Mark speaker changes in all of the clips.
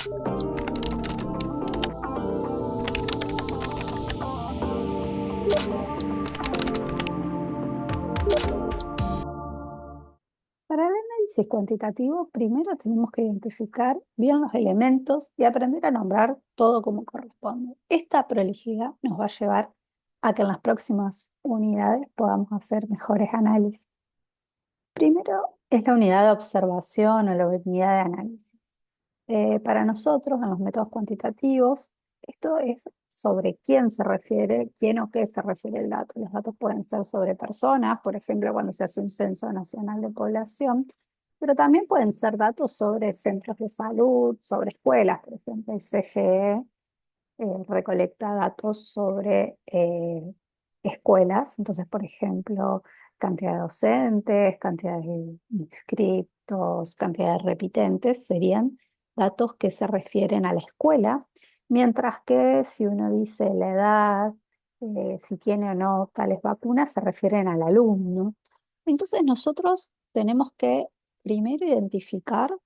Speaker 1: Para el análisis cuantitativo, primero tenemos que identificar bien los elementos y aprender a nombrar todo como corresponde. Esta prolijidad nos va a llevar a que en las próximas unidades podamos hacer mejores análisis. Primero es la unidad de observación o la unidad de análisis. Para nosotros, en los métodos cuantitativos, esto es sobre quién se refiere, quién o qué se refiere el dato. Los datos pueden ser sobre personas, por ejemplo, cuando se hace un censo nacional de población, pero también pueden ser datos sobre centros de salud, sobre escuelas, por ejemplo, el CGE recolecta datos sobre escuelas, entonces, por ejemplo, cantidad de docentes, cantidad de inscriptos, cantidad de repitentes, serían datos que se refieren a la escuela, mientras que si uno dice la edad, si tiene o no tales vacunas, se refieren al alumno. Entonces nosotros tenemos que primero identificar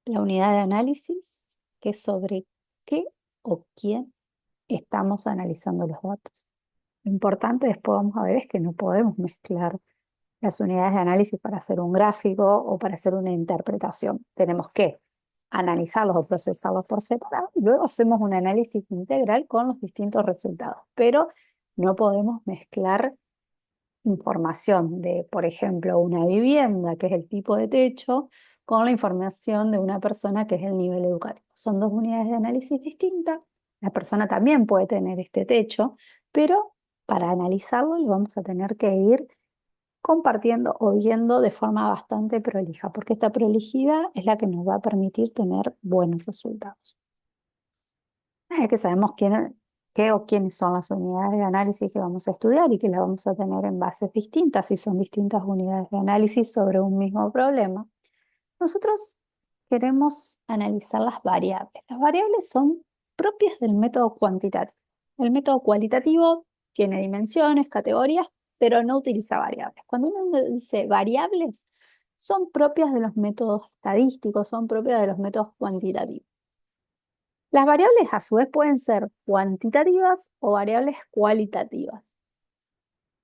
Speaker 1: la unidad de análisis, que es sobre qué o quién estamos analizando los datos. Lo importante después vamos a ver es que no podemos mezclar las unidades de análisis para hacer un gráfico o para hacer una interpretación. Tenemos que analizarlos o procesarlos por separado y luego hacemos un análisis integral con los distintos resultados. Pero no podemos mezclar información de, por ejemplo, una vivienda, que es el tipo de techo, con la información de una persona, que es el nivel educativo. Son dos unidades de análisis distintas. La persona también puede tener este techo, pero para analizarlo lo vamos a tener que ir compartiendo o viendo de forma bastante prolija, porque esta prolijidad es la que nos va a permitir tener buenos resultados. Que sabemos qué o quiénes son las unidades de análisis que vamos a estudiar y que las vamos a tener en bases distintas, si son distintas unidades de análisis sobre un mismo problema. Nosotros queremos analizar las variables. Las variables son propias del método cuantitativo. El método cualitativo tiene dimensiones, categorías, pero no utiliza variables. Cuando uno dice variables, son propias de los métodos estadísticos, son propias de los métodos cuantitativos. Las variables a su vez pueden ser cuantitativas o variables cualitativas.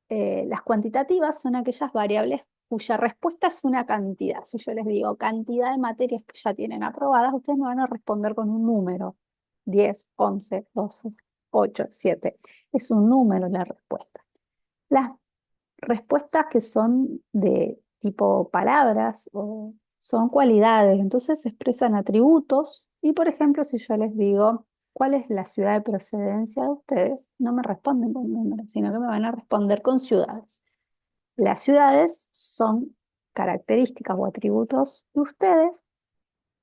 Speaker 1: Las cuantitativas son aquellas variables cuya respuesta es una cantidad. Si yo les digo cantidad de materias que ya tienen aprobadas, ustedes me van a responder con un número. 10, 11, 12, 8, 7. Es un número la respuesta. Las respuestas que son de tipo palabras o son cualidades, entonces se expresan atributos y, por ejemplo, si yo les digo cuál es la ciudad de procedencia de ustedes, no me responden con números, sino que me van a responder con ciudades. Las ciudades son características o atributos de ustedes,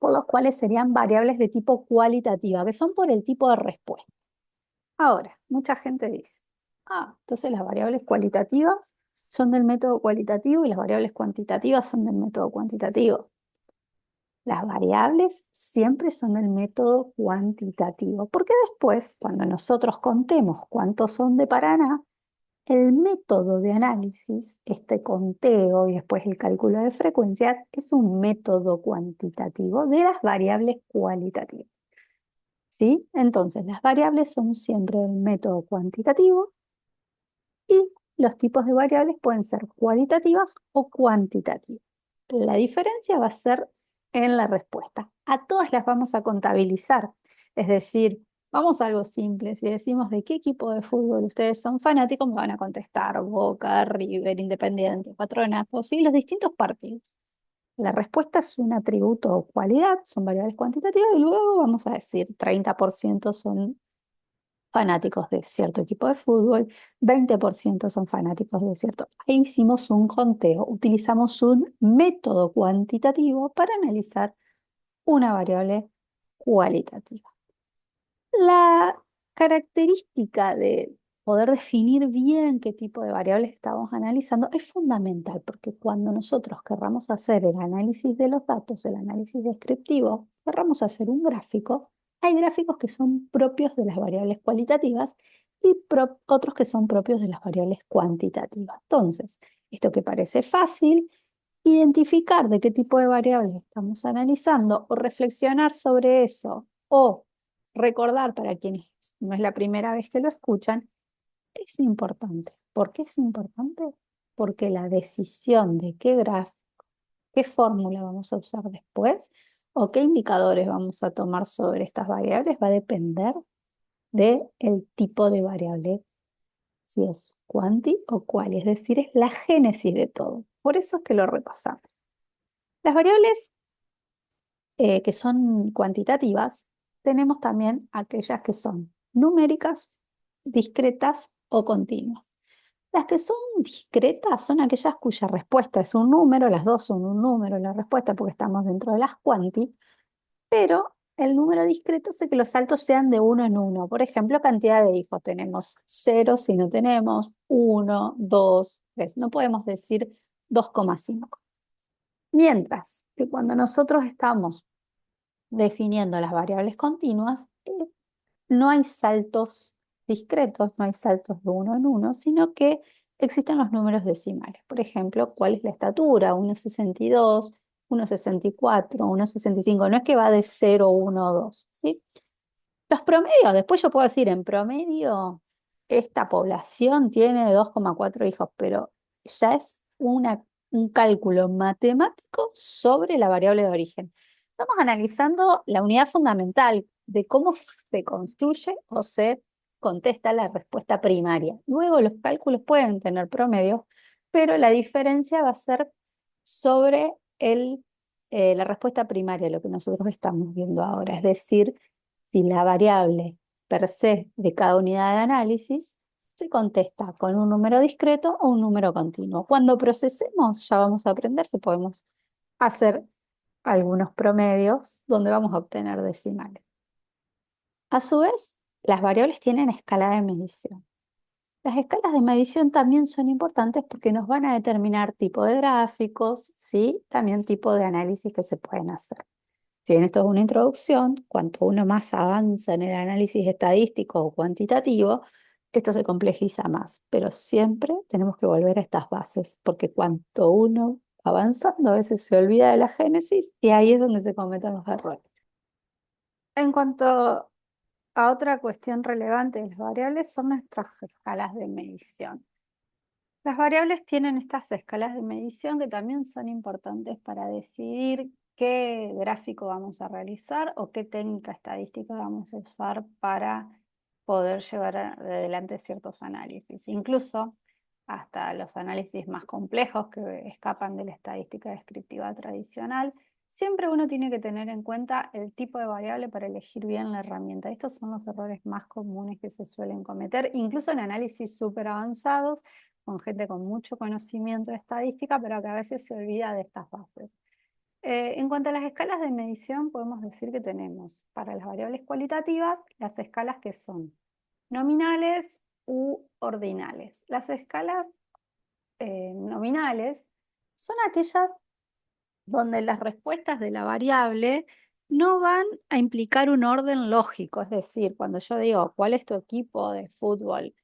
Speaker 1: por los cuales serían variables de tipo cualitativa, que son por el tipo de respuesta. Ahora, mucha gente dice, entonces las variables cualitativas son del método cualitativo y las variables cuantitativas son del método cuantitativo. Las variables siempre son del método cuantitativo, porque después, cuando nosotros contemos cuántos son de Paraná, el método de análisis, este conteo y después el cálculo de frecuencias, es un método cuantitativo de las variables cualitativas. ¿Sí? Entonces, las variables son siempre del método cuantitativo y los tipos de variables pueden ser cualitativas o cuantitativas. La diferencia va a ser en la respuesta. A todas las vamos a contabilizar, es decir, vamos a algo simple. Si decimos de qué equipo de fútbol ustedes son fanáticos, me van a contestar Boca, River, Independiente, Patronato, ¿sí? Los distintos partidos. La respuesta es un atributo o cualidad, son variables cuantitativas, y luego vamos a decir 30% son fanáticos de cierto equipo de fútbol, 20% son fanáticos de cierto. Ahí hicimos un conteo, utilizamos un método cuantitativo para analizar una variable cualitativa. La característica de poder definir bien qué tipo de variables estamos analizando es fundamental, porque cuando nosotros querramos hacer el análisis de los datos, el análisis descriptivo, querramos hacer un gráfico, hay gráficos que son propios de las variables cualitativas y otros que son propios de las variables cuantitativas. Entonces, esto que parece fácil, Identificar de qué tipo de variables estamos analizando o reflexionar sobre eso o recordar para quienes no es la primera vez que lo escuchan, es importante. ¿Por qué es importante? Porque la decisión de qué gráfico, qué fórmula vamos a usar después o qué indicadores vamos a tomar sobre estas variables va a depender del tipo de variable, si es cuanti o cuali, es decir, es la génesis de todo. Por eso es que lo repasamos. Las variables que son cuantitativas, tenemos también aquellas que son numéricas, discretas o continuas. Las que son discretas son aquellas cuya respuesta es un número, las dos son un número, la respuesta porque estamos dentro de las cuanti, pero el número discreto hace que los saltos sean de uno en uno. Por ejemplo, cantidad de hijos. Tenemos 0 si no tenemos, 1, 2, 3. No podemos decir 2,5. Mientras que cuando nosotros estamos definiendo las variables continuas, no hay saltos discretos, no hay saltos de uno en uno, sino que existen los números decimales. Por ejemplo, ¿cuál es la estatura? 1,62, 1,64, 1,65. No es que va de 0, 1, 2, ¿sí? Los promedios, después yo puedo decir, en promedio, esta población tiene 2,4 hijos, pero ya es un cálculo matemático sobre la variable de origen. Estamos analizando la unidad fundamental de cómo se construye o se contesta la respuesta primaria. Luego los cálculos pueden tener promedios, pero la diferencia va a ser sobre la respuesta primaria, lo que nosotros estamos viendo ahora. Es decir, si la variable per se de cada unidad de análisis se contesta con un número discreto o un número continuo. Cuando procesemos ya vamos a aprender que podemos hacer algunos promedios donde vamos a obtener decimales. A su vez, las variables tienen escala de medición. Las escalas de medición también son importantes porque nos van a determinar tipo de gráficos, ¿sí? También tipo de análisis que se pueden hacer. Si bien esto es una introducción, cuanto uno más avanza en el análisis estadístico o cuantitativo, esto se complejiza más, pero siempre tenemos que volver a estas bases, porque cuanto uno va avanzando, a veces se olvida de la génesis y ahí es donde se cometen los errores. En cuanto a otra cuestión relevante de las variables, son nuestras escalas de medición. Las variables tienen estas escalas de medición que también son importantes para decidir qué gráfico vamos a realizar o qué técnica estadística vamos a usar para poder llevar adelante ciertos análisis. Incluso hasta los análisis más complejos que escapan de la estadística descriptiva tradicional, siempre uno tiene que tener en cuenta el tipo de variable para elegir bien la herramienta. Estos son los errores más comunes que se suelen cometer, incluso en análisis súper avanzados con gente con mucho conocimiento de estadística, pero que a veces se olvida de estas bases. En cuanto a las escalas de medición, podemos decir que tenemos para las variables cualitativas las escalas que son nominales u ordinales. Las escalas nominales son aquellas donde las respuestas de la variable no van a implicar un orden lógico. Es decir, cuando yo digo, ¿cuál es tu equipo de fútbol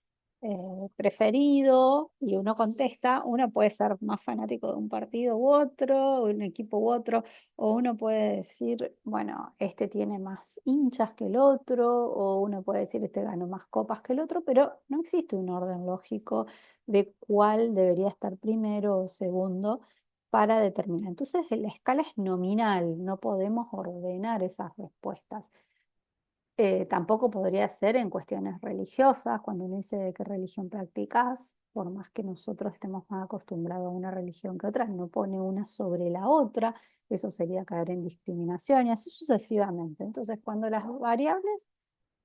Speaker 1: preferido? Y uno contesta, uno puede ser más fanático de un partido u otro, un equipo u otro, o uno puede decir, bueno, este tiene más hinchas que el otro, o uno puede decir, este ganó más copas que el otro, pero no existe un orden lógico de cuál debería estar primero o segundo para determinar. Entonces, la escala es nominal, no podemos ordenar esas respuestas. Tampoco podría ser en cuestiones religiosas, cuando uno dice de qué religión practicas, por más que nosotros estemos más acostumbrados a una religión que otra, no pone una sobre la otra, eso sería caer en discriminación y así sucesivamente. Entonces, cuando las variables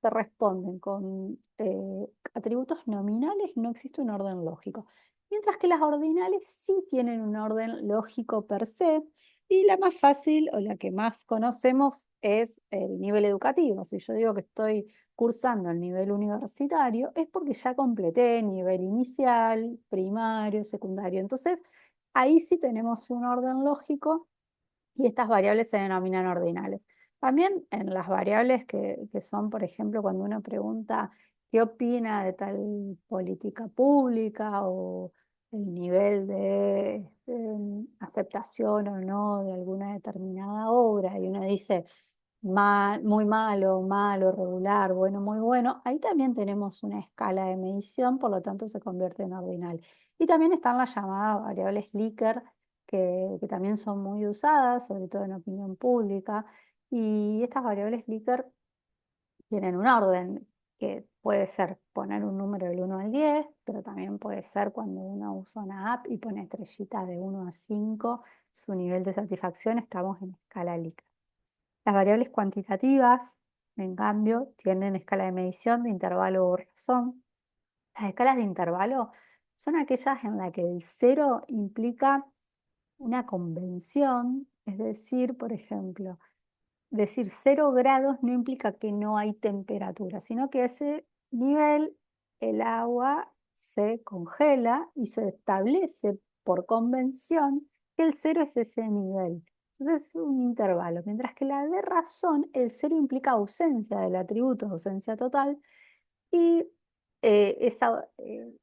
Speaker 1: se responden con atributos nominales, no existe un orden lógico. Mientras que las ordinales sí tienen un orden lógico per se, y la más fácil o la que más conocemos es el nivel educativo. Si yo digo que estoy cursando el nivel universitario, es porque ya completé nivel inicial, primario, secundario. Entonces, ahí sí tenemos un orden lógico y estas variables se denominan ordinales. También en las variables que son, por ejemplo, cuando uno pregunta qué opina de tal política pública o el nivel de aceptación o no de alguna determinada obra, y uno dice muy malo, malo, regular, bueno, muy bueno, ahí también tenemos una escala de medición, por lo tanto se convierte en ordinal. Y también están las llamadas variables Likert, que también son muy usadas, sobre todo en opinión pública, y estas variables Likert tienen un orden, que puede ser poner un número del 1 al 10, pero también puede ser cuando uno usa una app y pone estrellitas de 1 a 5, su nivel de satisfacción, estamos en escala Likert. Las variables cuantitativas, en cambio, tienen escala de medición de intervalo o razón. Las escalas de intervalo son aquellas en las que el cero implica una convención, es decir, por ejemplo, decir 0 grados no implica que no hay temperatura, sino que a ese nivel el agua se congela y se establece por convención que el cero es ese nivel. Entonces es un intervalo, mientras que la de razón, el cero implica ausencia del atributo, ausencia total, y esa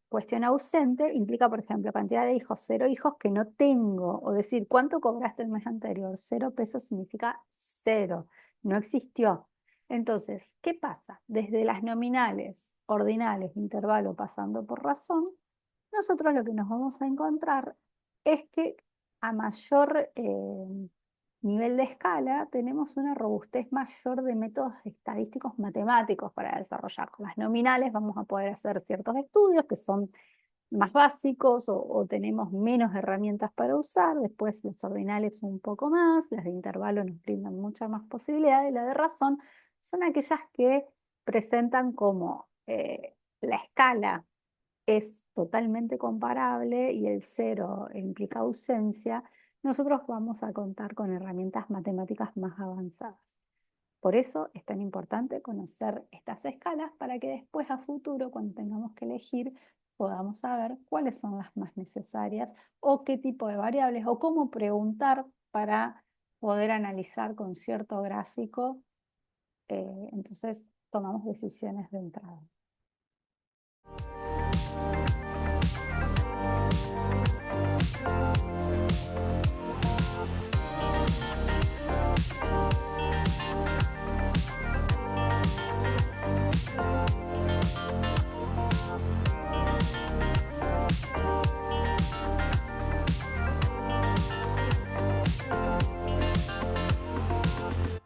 Speaker 1: cuestión ausente implica, por ejemplo, cantidad de hijos, 0 hijos que no tengo. O decir, ¿cuánto cobraste el mes anterior? 0 pesos significa cero, no existió. Entonces, ¿qué pasa? Desde las nominales, ordinales, intervalo, pasando por razón, nosotros lo que nos vamos a encontrar es que a mayor nivel de escala tenemos una robustez mayor de métodos estadísticos matemáticos para desarrollar. Con las nominales vamos a poder hacer ciertos estudios que son más básicos o tenemos menos herramientas para usar. Después los ordinales un poco más, las de intervalo nos brindan muchas más posibilidades. Las de razón son aquellas que presentan como la escala es totalmente comparable y el cero implica ausencia, nosotros vamos a contar con herramientas matemáticas más avanzadas. Por eso es tan importante conocer estas escalas para que después a futuro, cuando tengamos que elegir, podamos saber cuáles son las más necesarias o qué tipo de variables o cómo preguntar para poder analizar con cierto gráfico. Entonces tomamos decisiones de entrada.